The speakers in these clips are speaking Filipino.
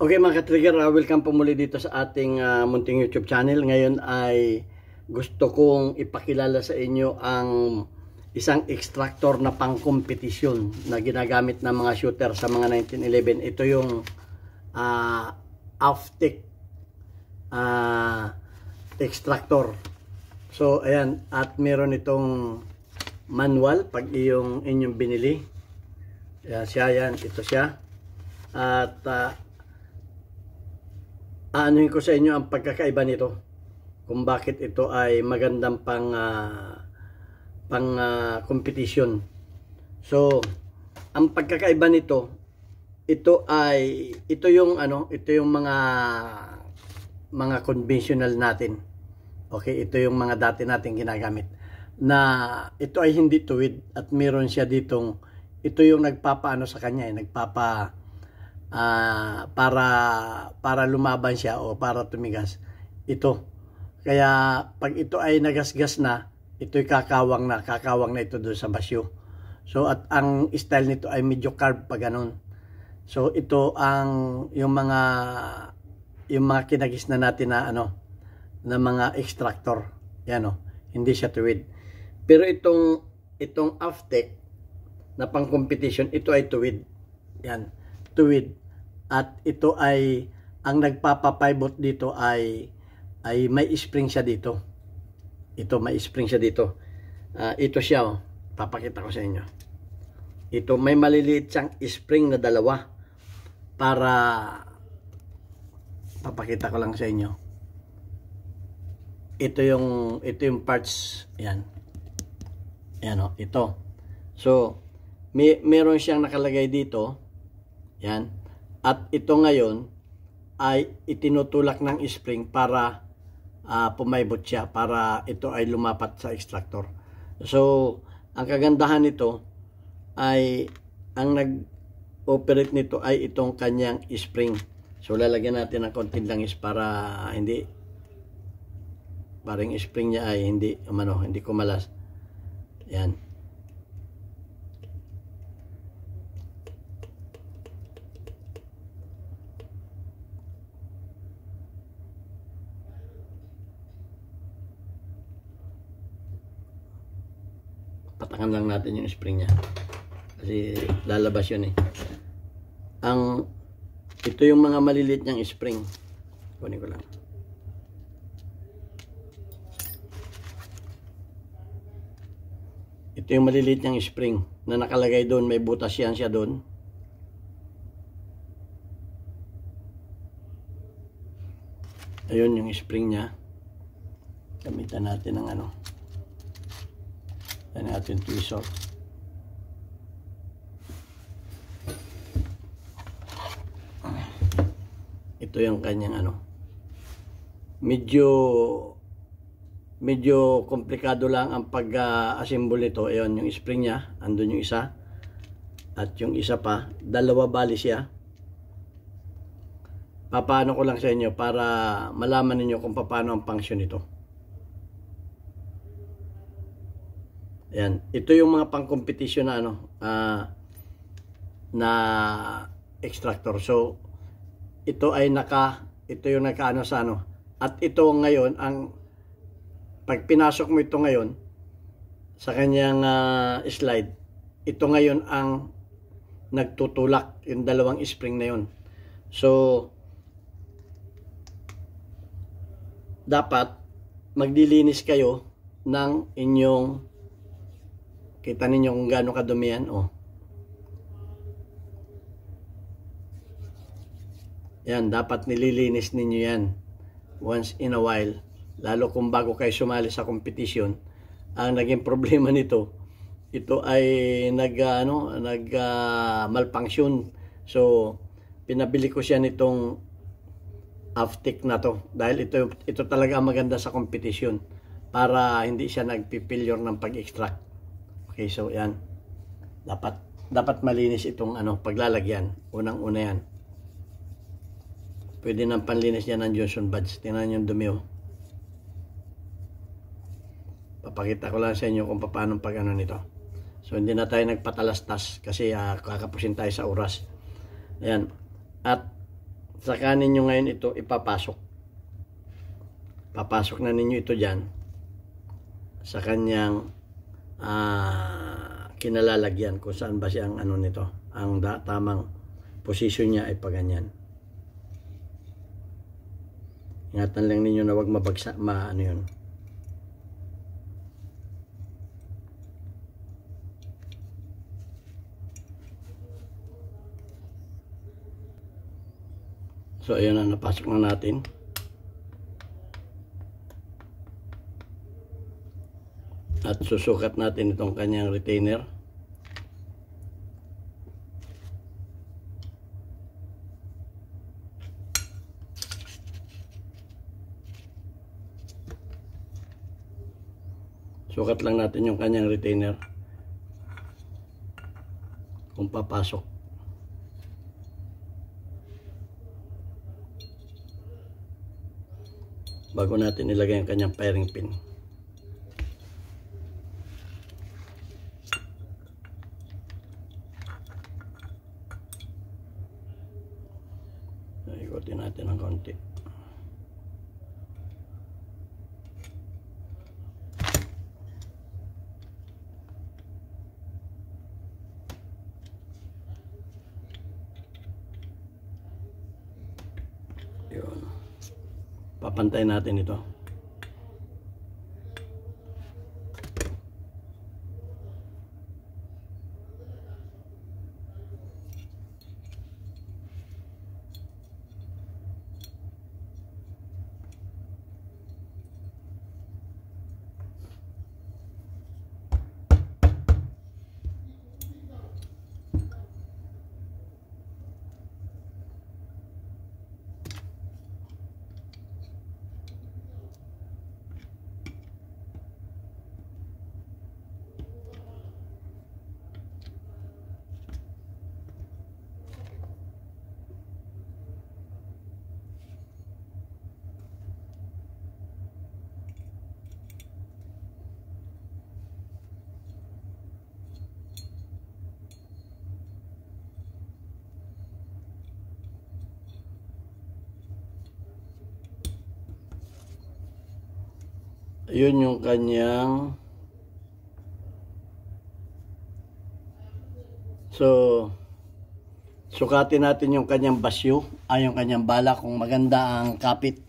Okay mga ka-trigger, welcome po muli dito sa ating munting YouTube channel. Ngayon ay gusto kong ipakilala sa inyo ang isang extractor na pang-kompetisyon na ginagamit ng mga shooter sa mga 1911. Ito yung Aftec extractor. So ayan, at meron itong manual pag inyong binili. Ayan siya, yan, ito siya. At aanuhin ko sa inyo ang pagkakaiba nito, kung bakit ito ay magandang pang competition. So ang pagkakaiba nito, ito yung mga conventional natin. Okay, ito yung mga dati natin ginagamit, na ito ay hindi tuwid at meron siya ditong, ito yung nagpapaano sa kanya, para lumaban siya o para tumigas ito. Kaya pag ito ay nagasgas na, ito'y kakawang na ito doon sa basyo. So at ang style nito ay medyo carb pa ganun. So ito ang yung mga kinagis na natin na na mga extractor. Yan hindi siya tuwid. Pero itong Aftec na pang competition, ito ay tuwid. Yan, tuwid. At ito ay, ang nagpapapivot dito ay may spring siya dito. Ito, may spring siya dito. Ito siya, papakita ko sa inyo. Ito, may maliliit siyang spring na dalawa. Para, papakita ko lang sa inyo. Ito yung parts, yan. Yan ito. So, meron siyang nakalagay dito. Yan. At ito ngayon ay itinutulak ng spring para pumaibot siya, para ito ay lumapat sa extractor. So, ang kagandahan nito ay, ang nag-operate nito ay itong kanyang spring. So, lalagyan natin ng konting langis para parang spring niya ay hindi kumalas. Yan. Patakan lang natin yung spring niya kasi lalabas yun ito yung mga maliliit niyang spring. Kunin ko lang. Ito yung maliliit niyang spring na nakalagay doon, may butas yan siya doon. Ayun yung spring niya. Gamitan natin ng yan natin tweezer. Ito yung kanyang medyo komplikado lang ang pag-assemble nito. Ayun yung spring niya, andun yung isa. At yung isa pa, dalawa bali siya. Papaano ko lang sa inyo para malaman niyo kung paano ang function nito. Ayan, ito yung mga pang-competition na na extractor. So ito yung nakaano sa At ito ngayon, pag pinasok mo ito ngayon sa kanyang slide, ito ngayon ang nagtutulak yung dalawang spring na yun. So dapat maglilinis kayo ng inyong, kita ninyo kung gaano kadumi yan. Yan, dapat nililinis ninyo yan once in a while. Lalo kung bago kayo sumali sa competition. Ang naging problema nito, ito ay malfunction. So pinabili ko siya nitong Aftec na to dahil ito talaga maganda sa competition para hindi siya nagpipilyor ng pag-extract. Okay, so yan. Dapat malinis itong paglalagyan. Unang-una yan. Pwede nang panlinis niya ng Johnson Buds. Tingnan yung dumi. Papakita ko lang sa inyo kung paano nito. So hindi na tayo nagpatalastas kasi kakapusin tayo sa oras. Ayan. At saka ninyo ngayon ito ipapasok. Papasok na ninyo ito dyan sa kanyang kinalalagyan kung saan ba siyang ano nito. Ang tamang posisyon niya ay paganyan. Ingatan lang ninyo na wag mabagsak, ano yun. So ayun na, napasok na natin. At susukat natin itong kanyang retainer. Sukat lang natin yung kanyang retainer kung papasok. Bago natin ilagay ang kanyang firing pin. Ikutin natin ng konti. Yun. Papantay natin ito. Yun yung kanyang sukatin natin yung kanyang basyo, yung kanyang bala kung maganda ang kapit.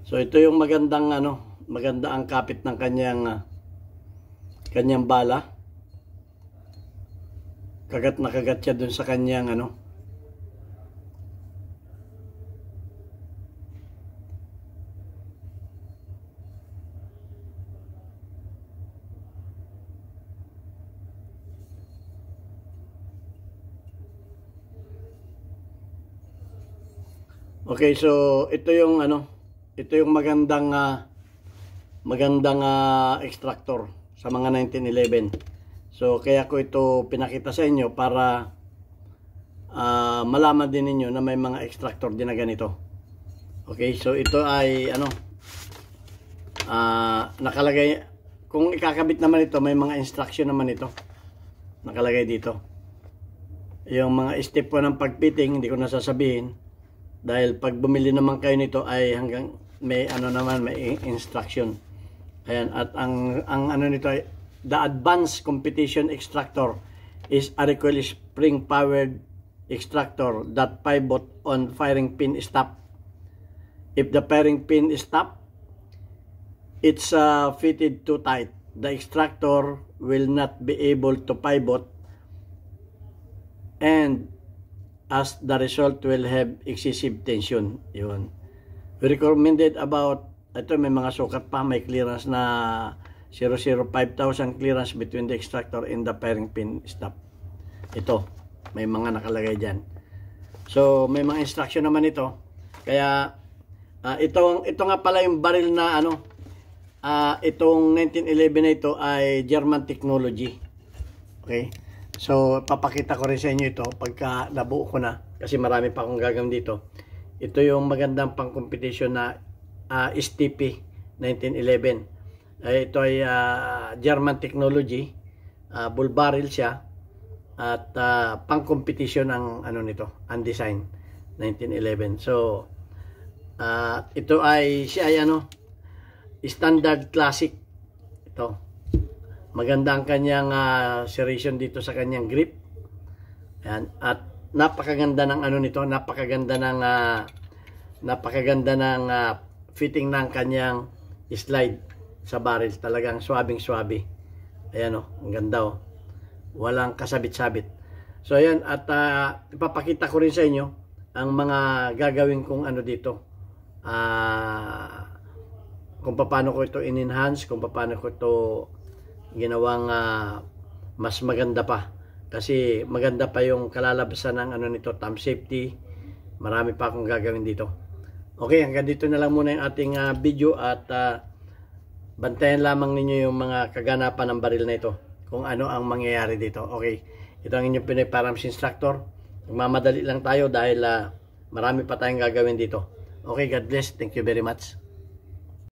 So ito yung maganda ang kapit ng kanyang bala. Kagat na kagat siya dun sa kanyang Okay, so ito yung magandang extractor sa mga 1911. So kaya ko ito pinakita sa inyo para malaman din ninyo na may mga extractor din na ganito. Okay, so ito ay nakalagay, kung ikakabit naman ito, may mga instruction naman ito nakalagay dito. Yung mga step po ng pagfitting hindi ko nasasabihin. Dahil pag bumili naman kayo nito ay hanggang may may instruction. Ayan, at ang nito ay the advanced competition extractor is a recoil spring powered extractor that pivot on firing pin stop. If the firing pin is stopped, it's fitted too tight. The extractor will not be able to pivot, and as the result will have excessive tension. Yun. We recommended about, ito may mga sukat pa, may clearance na 005,000 clearance between the extractor and the firing pin stop. Ito, may mga nakalagay dyan. So, may mga instruction naman ito. Kaya, ito nga pala yung baril na itong 1911 na ito ay German technology. Okay? So, papakita ko rin sa inyo ito pagka nabuo ko na. Kasi marami pa akong gagawin dito. Ito yung magandang pang-competition na STP 1911. Ito ay German technology. bull barrel siya at pang competition ang ano nito, ang design 1911. So ito ay siya ay ano, standard classic ito. Maganda ang kanyang serration dito sa kanyang grip. Ayan, at napakaganda ng ano nito, napakaganda ng fitting ng kanyang slide sa barrel. Talagang swabing-swabe. Ayan ang ganda Walang kasabit-sabit. So ayan, at ipapakita ko rin sa inyo ang mga gagawin kong ano dito. Kung paano ko ito in-enhance, kung paano ko ito ginawang mas maganda pa. Kasi maganda pa yung kalalabasan ng ano nito, thumb safety. Marami pa akong gagawin dito. Okay, hanggang dito na lang muna yung ating video at bantayan lamang ninyo yung mga kaganapan ng baril na ito. Kung ano ang mangyayari dito. Okay, ito ang inyong Pinoy Firearms Instructor. Magmamadali lang tayo dahil marami pa tayong gagawin dito. Okay, God bless. Thank you very much.